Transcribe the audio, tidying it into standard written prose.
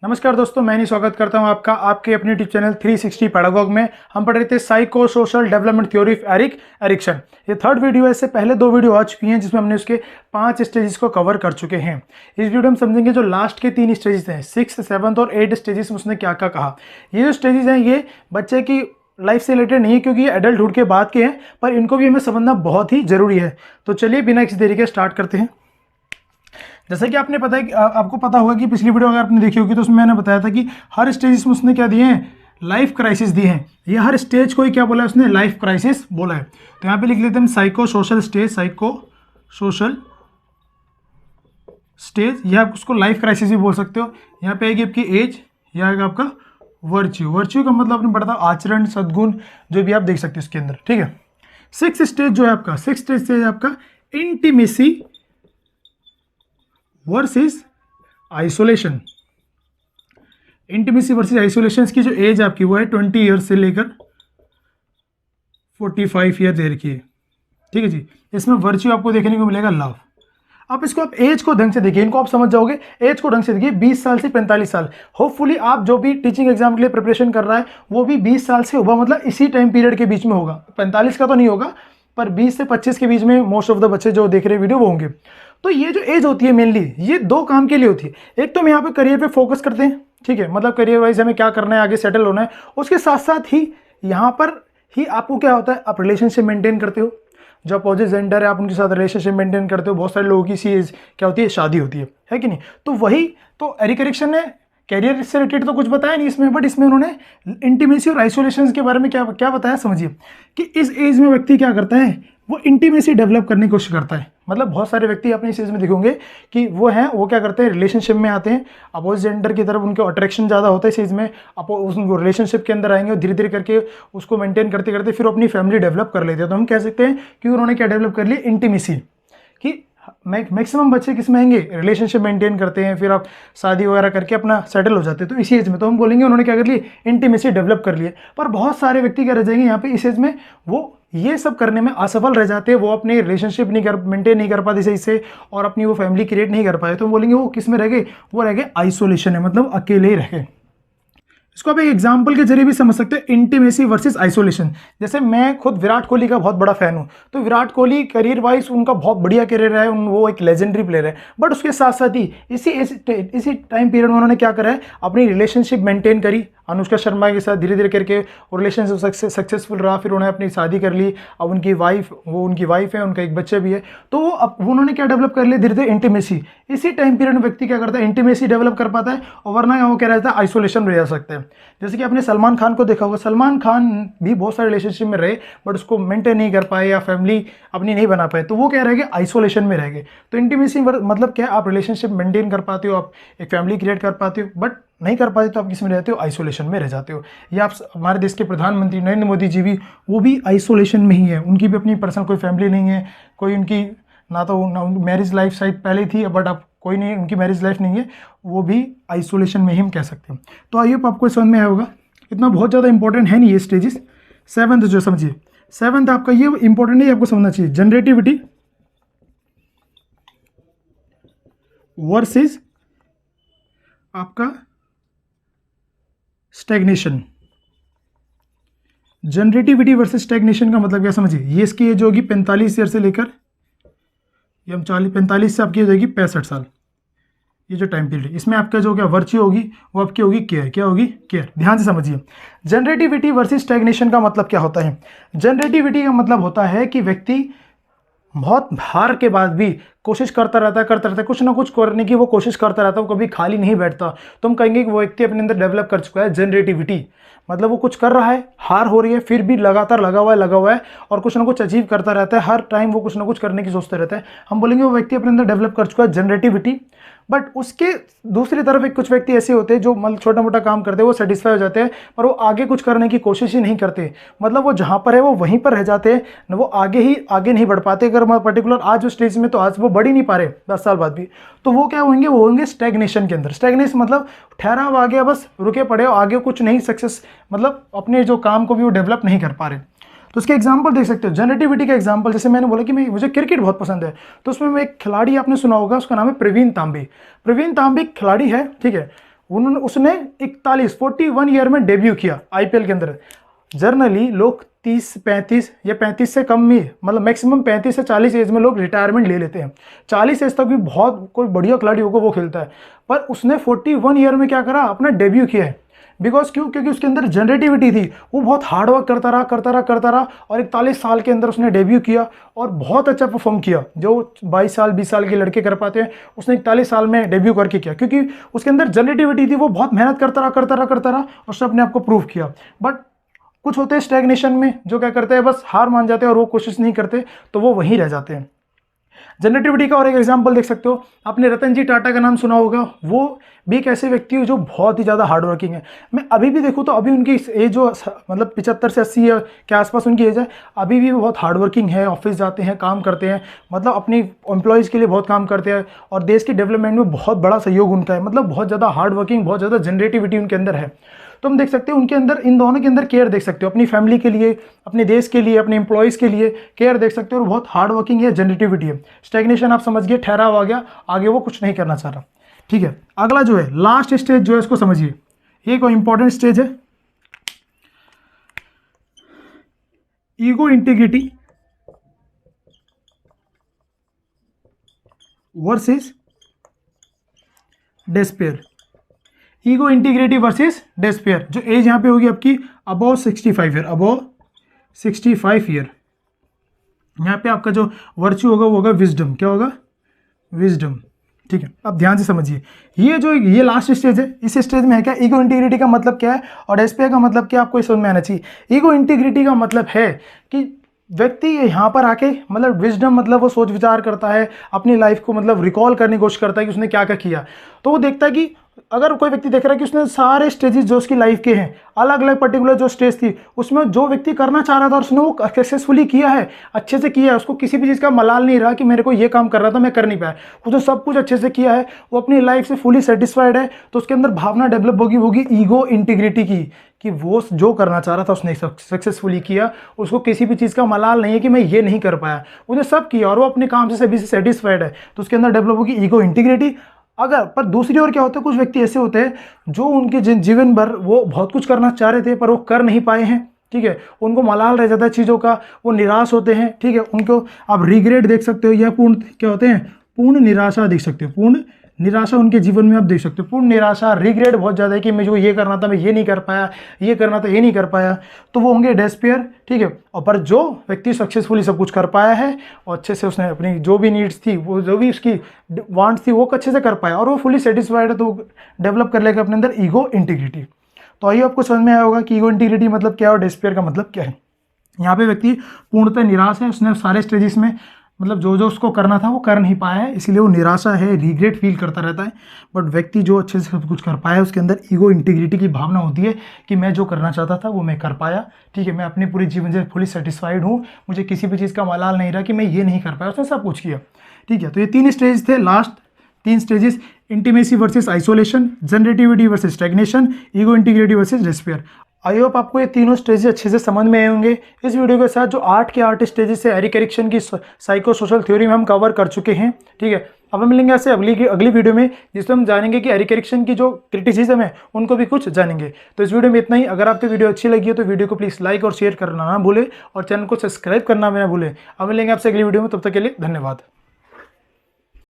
नमस्कार दोस्तों, मैं स्वागत करता हूं आपका आपके अपने यूट्यूब चैनल 360 पैडागॉग में। हम पढ़ रहे थे psycho social development theory of Erik Erikson. ये थर्ड वीडियो है। इससे पहले 2 वीडियो आ चुकी हैं जिसमें हमने उसके 5 स्टेजेस को कवर कर चुके हैं। इस वीडियो में समझेंगे जो लास्ट के 3 स्टेजेस हैं, 6th, 7th और 8th स्टेजेस में उसने क्या क्या कहा। ये जो स्टेजेस हैं ये बच्चे की लाइफ से रिलेटेड नहीं है क्योंकि ये एडल्टहुड के बाद के हैं, पर इनको भी हमें समझना बहुत ही जरूरी है। तो चलिए बिना किसी देरी के स्टार्ट करते हैं। जैसे कि आपने पता है कि आपको पता होगा कि पिछली वीडियो अगर आपने देखी होगी तो उसमें मैंने बताया था कि हर स्टेज में उसने क्या दिए हैं, लाइफ क्राइसिस दिए हैं। ये हर स्टेज को ही क्या बोला है उसने, लाइफ क्राइसिस बोला है। तो यहाँ पे लिख लेते हैं psycho social stage, psycho social stage, या आप उसको लाइफ क्राइसिस भी बोल सकते हो। यहाँ पे आएगी आपकी एज, यह आएगा आपका वर्च्यू। वर्च्यू का मतलब आपने पढ़ा था आचरण, सद्गुण, जो भी आप देख सकते हो इसके अंदर, ठीक है। 6th स्टेज जो है आपका, 6th स्टेज है आपका intimacy versus isolation. Intimacy versus isolation की जो एज आपकी वो है 20 ईयर्स से लेकर 45 ईयर दे रखी है, ठीक है जी। इसमें वर्च्यू आपको देखने को मिलेगा लव। आप इसको आप एज को ढंग से देखिए, इनको आप समझ जाओगे। एज को ढंग से देखिए, 20 साल से 45 साल। होपफुली आप जो भी टीचिंग एग्जाम के लिए प्रिपरेशन कर रहा है वो भी 20 साल से होगा, मतलब इसी टाइम पीरियड के बीच में होगा। 45 का तो नहीं होगा, पर 20 से 25 के बीच में मोस्ट ऑफ द बच्चे जो देख रहे वीडियो वो होंगे। तो ये जो एज होती है मेनली ये 2 काम के लिए होती है। एक तो हम यहाँ पे करियर पे फोकस करते हैं, ठीक है, मतलब करियर वाइज हमें क्या करना है, आगे सेटल होना है। उसके साथ साथ ही यहाँ पर ही आपको क्या होता है, आप रिलेशनशिप मेंटेन करते हो। जो अपोजिट जेंडर है आप उनके साथ रिलेशनशिप मेंटेन करते हो। बहुत सारे लोगों की सी एज क्या होती है, शादी होती है कि नहीं। तो वही तो एरिक एरिक्सन ने कैरियर से रिलेटेड तो कुछ बताया नहीं इसमें, बट इसमें उन्होंने इंटीमेसी और आइसोलेशन के बारे में क्या क्या बताया, समझिए कि इस एज में व्यक्ति क्या करता है, वो इंटीमेसी डेवलप करने की कोशिश करता है। मतलब बहुत सारे व्यक्ति अपने इस एज में दिखोगे कि वो क्या करते हैं, रिलेशनशिप में आते हैं, अपोजिट जेंडर की तरफ उनके अट्रैक्शन ज़्यादा होता है इस एज में। उनको रिलेशनशिप के अंदर आएंगे और धीरे धीरे करके उसको मेंटेन करते करते फिर अपनी फैमिली डेवलप कर लेते हैं। तो हम कह सकते हैं कि उन्होंने क्या डेवलप कर लिया, इंटीमेसी। कि मैक्सिमम बच्चे किस में आएंगे, रिलेशनशिप मेंटेन करते हैं, फिर आप शादी वगैरह करके अपना सेटल हो जाते हैं। तो इसी एज में तो हम बोलेंगे उन्होंने क्या कर लिया, इंटीमेसी डेवलप कर लिए। पर बहुत सारे व्यक्ति क्या रह जाएंगे यहाँ पे इस एज में, वो ये सब करने में असफल रह जाते हैं। वो अपने रिलेशनशिप मेंटेन नहीं कर पाते सही से और अपनी वो फैमिली क्रिएट नहीं कर पाए। तो हम बोलेंगे वो किस में रह गए, वो रह गए आइसोलेशन है, मतलब अकेले ही रह गए। इसको आप एक एग्जाम्पल के जरिए भी समझ सकते हैं, इंटीमेसी वर्सेस आइसोलेशन। जैसे मैं खुद विराट कोहली का बहुत बड़ा फैन हूँ, तो विराट कोहली करियर वाइज उनका बहुत बढ़िया करियर है, वो एक लेजेंडरी प्लेयर है। बट उसके साथ साथ ही इसी टाइम पीरियड में उन्होंने क्या करा है, अपनी रिलेशनशिप मेंटेन करी अनुष्का शर्मा के साथ। धीरे धीरे करके वो रिलेशनशिप सक्सेसफुल रहा, फिर उन्होंने अपनी शादी कर ली। अब उनकी वाइफ है, उनका एक बच्चा भी है। तो वो अब उन्होंने क्या डेवलप कर लिया, धीरे धीरे इंटीमेसी। इसी टाइम पीरियड में व्यक्ति क्या करता है, इंटीमेसी डेवलप कर पाता है, और वरना वो क्या रहता है, आइसोलेशन में रह सकता है। जैसे कि आपने सलमान खान को देखा होगा, सलमान खान भी बहुत सारे रिलेशनशिप में रहे बट उसको मेंटेन नहीं कर पाए या फैमिली अपनी नहीं बना पाए, तो वो क्या रह गए, आइसोलेशन में रह गए। तो इंटीमेसी मतलब क्या, आप रिलेशनशिप मेंटेन कर पाते हो, आप एक फैमिली क्रिएट कर पाते हो, बट नहीं कर पाते तो आप किस में रहते हो, आइसोलेशन में रह जाते हो। या आप हमारे देश के प्रधानमंत्री नरेंद्र मोदी जी भी, वो भी आइसोलेशन में ही है। उनकी भी अपनी पर्सनल कोई फैमिली नहीं है, कोई उनकी ना मैरिज लाइफ शायद पहले थी, बट अब कोई नहीं, उनकी मैरिज लाइफ नहीं है, वो भी आइसोलेशन में ही हम कह सकते हैं। तो आई होप आपको समझ में आया होगा। इतना बहुत ज़्यादा इंपॉर्टेंट है नहीं ये स्टेजेस। 7th जो समझिए, 7th आपका ये इंपॉर्टेंट नहीं, आपको समझना चाहिए, जनरेटिविटी वर्सेस आपका स्टैग्नेशन। जनरेटिविटी वर्सेस स्टैग्नेशन का मतलब क्या समझिए, ये इसकी एज होगी 45 ईयर से लेकर, ये हम 45 से आपकी हो जाएगी 65 साल। ये जो टाइम पीरियड है इसमें आपका जो क्या वर्च्यू होगी वो आपकी होगी केयर। क्या होगी, केयर। ध्यान से समझिए, जनरेटिविटी वर्सेस स्टैग्नेशन का मतलब क्या होता है। जनरेटिविटी का मतलब होता है कि व्यक्ति बहुत हार के बाद भी कोशिश करता रहता है, कुछ ना कुछ करने की वो कोशिश करता रहता है, वो कभी खाली नहीं बैठता। तो हम कहेंगे कि वो व्यक्ति अपने अंदर डेवलप कर चुका है जनरेटिविटी। मतलब वो कुछ कर रहा है, हार हो रही है, फिर भी लगातार लगा हुआ है और कुछ ना कुछ अचीव करता रहता है। हर टाइम वो कुछ ना कुछ करने की सोचता रहता है। हम बोलेंगे वो व्यक्ति अपने अंदर डेवलप कर चुका है जनरेटिविटी। बट उसके दूसरी तरफ एक कुछ व्यक्ति ऐसे होते हैं जो मतलब छोटा मोटा काम करते हैं, वो सेटिस्फाई हो जाते हैं, पर वो आगे कुछ करने की कोशिश ही नहीं करते। मतलब वो जहाँ पर है वो वहीं पर रह जाते हैं, न वो आगे नहीं बढ़ पाते। अगर पर्टिकुलर आज जो स्टेज में, तो आज वो बढ़ ही नहीं पा रहे 10 साल बाद भी, तो वो क्या होंगे, वो होंगे स्टैग्नेशन के अंदर। स्टैग्नेशन मतलब ठहराव आ गया, बस रुके पड़े हो, आगे कुछ नहीं सक्सेस, मतलब अपने जो काम को भी वो डेवलप नहीं कर पा रहे। तो उसके एग्जाम्पल देख सकते हो। जनरेटिविटी का एग्जाम्पल, जैसे मैंने बोला कि मुझे क्रिकेट बहुत पसंद है, तो उसमें मैं एक खिलाड़ी आपने सुना होगा, उसका नाम है प्रवीण तांबे। प्रवीण तांबे खिलाड़ी है, ठीक है। उन्होंने उसने 41 ईयर में डेब्यू किया आईपीएल के अंदर। जर्नली लोग 30-35 या 35 से कम में, मतलब मैक्सिमम 35 से 40 एज में लोग रिटायरमेंट ले लेते हैं। 40 एज तक भी बहुत कोई बढ़िया खिलाड़ी होगा वो खेलता है, पर उसने 41 ईयर में क्या करा, अपना डेब्यू किया है। बिकॉज क्यों? क्योंकि उसके अंदर जनरेटिविटी थी, वो बहुत हार्डवर्क करता रहा और 41 साल के अंदर उसने डेब्यू किया और बहुत अच्छा परफॉर्म किया। जो 22 साल 20 साल के लड़के कर पाते हैं, उसने 41 साल में डेब्यू करके किया, क्योंकि उसके अंदर जनरेटिविटी थी। वो बहुत मेहनत करता रहा, उसने अपने आप को प्रूव किया। बट कुछ होते हैं स्टैग्नेशन में, जो क्या करते हैं, बस हार मान जाते हैं और वो कोशिश नहीं करते, तो वो वहीं रह जाते हैं। जनरेटिविटी का और एक एग्जांपल देख सकते हो, आपने रतन जी टाटा का नाम सुना होगा। वो भी एक ऐसे व्यक्ति हो जो बहुत ही ज़्यादा हार्ड वर्किंग है। मैं अभी भी देखूँ तो अभी उनकी एज जो मतलब 75 से 80 के आसपास उनकी एज है, अभी भी वो बहुत हार्ड वर्किंग है। ऑफिस जाते हैं, काम करते हैं, मतलब अपनी एम्प्लॉयज़ के लिए बहुत काम करते हैं और देश की डेवलपमेंट में बहुत बड़ा सहयोग उनका है। मतलब बहुत ज़्यादा हार्ड वर्किंग, बहुत ज़्यादा जनरेटिविटी उनके अंदर है। तो हम देख सकते हैं उनके अंदर, इन दोनों के अंदर केयर देख सकते हो, अपनी फैमिली के लिए, अपने देश के लिए, अपने एम्प्लॉयज़ के लिए केयर देख सकते हो। और बहुत हार्ड वर्किंग है, जनरेटिविटी है। स्टैग्नेशन आप समझ गए, ठहराव आ गया, आगे वो कुछ नहीं करना चाह रहा। ठीक है, अगला जो है लास्ट स्टेज जो है इसको समझिए, ये कोई इंपॉर्टेंट स्टेज है, ego integrity versus despair. Ego integrity versus despair. जो एज यहाँ पे होगी आपकी अबव 65 ईयर, अबव 65 ईयर। यहाँ पे आपका जो वर्च्यू होगा वो होगा विजडम। क्या होगा? विजडम। ठीक है, अब ध्यान से समझिए, ये लास्ट स्टेज है। इस स्टेज में है क्या, ईगो इंटीग्रिटी का मतलब क्या है और डेस्पेयर का मतलब क्या, आपको समझ में आना चाहिए। ईगो इंटीग्रिटी का मतलब है कि व्यक्ति यहाँ पर आके, मतलब विजडम मतलब वो सोच विचार करता है, अपनी लाइफ को मतलब रिकॉल करने की कोशिश करता है कि उसने क्या क्या किया। तो वो देखता है कि अगर कोई व्यक्ति देख रहा है कि उसने सारे स्टेजेस जो उसकी लाइफ के हैं, अलग अलग पर्टिकुलर जो स्टेज थी, उसमें जो व्यक्ति करना चाह रहा था उसने वो सक्सेसफुली किया है, अच्छे से किया है, उसको किसी भी चीज़ का मलाल नहीं रहा कि मेरे को ये काम कर रहा था मैं कर नहीं पाया, उसने सब कुछ अच्छे से किया है, वो अपनी लाइफ से फुली सेटिस्फाइड है। तो उसके अंदर भावना डेवलप होगी ईगो इंटीग्रिटी की, कि वो जो करना चाह रहा था उसने सक्सेसफुली किया, उसको किसी भी चीज़ का मलाल नहीं है कि मैं ये नहीं कर पाया, उसने सब किया और वो अपने काम से सभी से सेटिस्फाइड है। तो उसके अंदर डेवलप होगी ईगो इंटीग्रिटी। अगर पर दूसरी ओर क्या होता है, कुछ व्यक्ति ऐसे होते हैं जो उनके जीवन भर वो बहुत कुछ करना चाह रहे थे पर वो कर नहीं पाए हैं। ठीक है, उनको मलाल रह जाता है चीज़ों का, वो निराश होते हैं। ठीक है, उनको आप रिग्रेट देख सकते हो, या पूर्ण क्या होते हैं, पूर्ण निराशा देख सकते हो। पूर्ण निराशा उनके जीवन में आप देख सकते हो। पूर्ण निराशा, रिग्रेट बहुत ज़्यादा है कि मुझे ये करना था मैं ये नहीं कर पाया, ये करना था ये नहीं कर पाया, तो वो होंगे डेस्पेयर। ठीक है, और पर जो व्यक्ति सक्सेसफुली सब कुछ कर पाया है और अच्छे से उसने अपनी जो भी नीड्स थी, वो जो भी उसकी वांट्स थी, वो अच्छे से कर पाया और वो फुली सेटिस्फाइड है, तो डेवलप कर लेगा अपने अंदर ईगो इंटीग्रिटी। तो आइए आपको समझ में आया होगा कि ईगो इंटीग्रिटी मतलब क्या है और डेस्पेयर का मतलब क्या है। यहाँ पे व्यक्ति पूर्णतः निराश है, उसने सारे स्टेजेस में मतलब जो जो उसको करना था वो कर नहीं पाया है, इसलिए वो निराशा है, रिग्रेट फील करता रहता है। बट व्यक्ति जो अच्छे से सब कुछ कर पाया है, उसके अंदर ईगो इंटीग्रिटी की भावना होती है कि मैं जो करना चाहता था वो मैं कर पाया। ठीक है, मैं अपने पूरे जीवन से फुली सेटिस्फाइड हूँ, मुझे किसी भी चीज़ का मलाल नहीं रहा कि मैं ये नहीं कर पाया, उसने सब कुछ किया। ठीक है, तो ये 3 स्टेज थे, last 3 stages, intimacy versus isolation, generativity versus stagnation, ego integrity versus despair. I hope आपको ये तीनों स्टेजेस अच्छे से समझ में आए होंगे। इस वीडियो के साथ जो 8 के 8 स्टेजेस है एरिक एरिक्सन की साइको सोशल थ्योरी में हम कवर कर चुके हैं। ठीक है, अब हम मिलेंगे ऐसे अगली वीडियो में, जिसमें हम जानेंगे कि एरिक एरिक्सन की जो क्रिटिसिज्म है उनको भी कुछ जानेंगे। तो इस वीडियो में इतना ही। अगर आपको वीडियो अच्छी लगी हो तो वीडियो को प्लीज़ लाइक और शेयर करना ना भूले और चैनल को सब्सक्राइब करना भी ना भूले। अब मिलेंगे आपसे अगली वीडियो में, तब तक के लिए धन्यवाद।